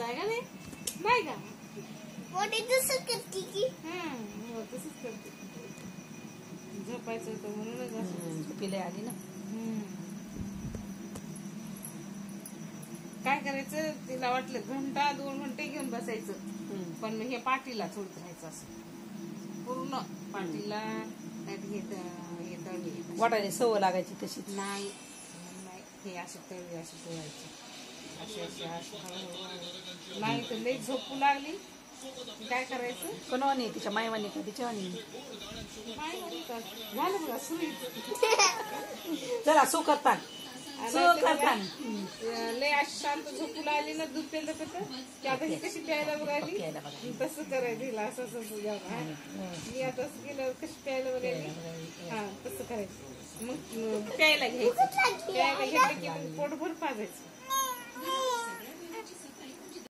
आहे का नाही? नाही का? मोठी तसं करते की तसंच करते. झोपायचं होतं म्हणूनच असं पिले आली ना. काय करायचं, तिला वाटलं घंटा 2 घंटे घेऊन बसायचं, पण हे पाठीला सोडत राहायचं असं पूर्ण पाठीला. वाटायला सवय लागायची तशी. नाही हे असे तळवे असे तळायचे, असे असे असे हळूहळू. नाही तर लई झोपू लागली काय करायचं, कोणावानी तिच्या मायवानी का तिच्यावानी? झालं बघा सुई. चला सो करता लय अशी शांत झोपू लागली ना, दूध प्यायला की आता ही कशी प्यायला बघायली, तसं करायचं हिला. असं असं मी आता असं केलं, कशी प्यायला बघायली, हा तसं करायचं. मग प्यायला घ्यायचं, प्यायला घेतलं की मग पोटभर पाजायचं.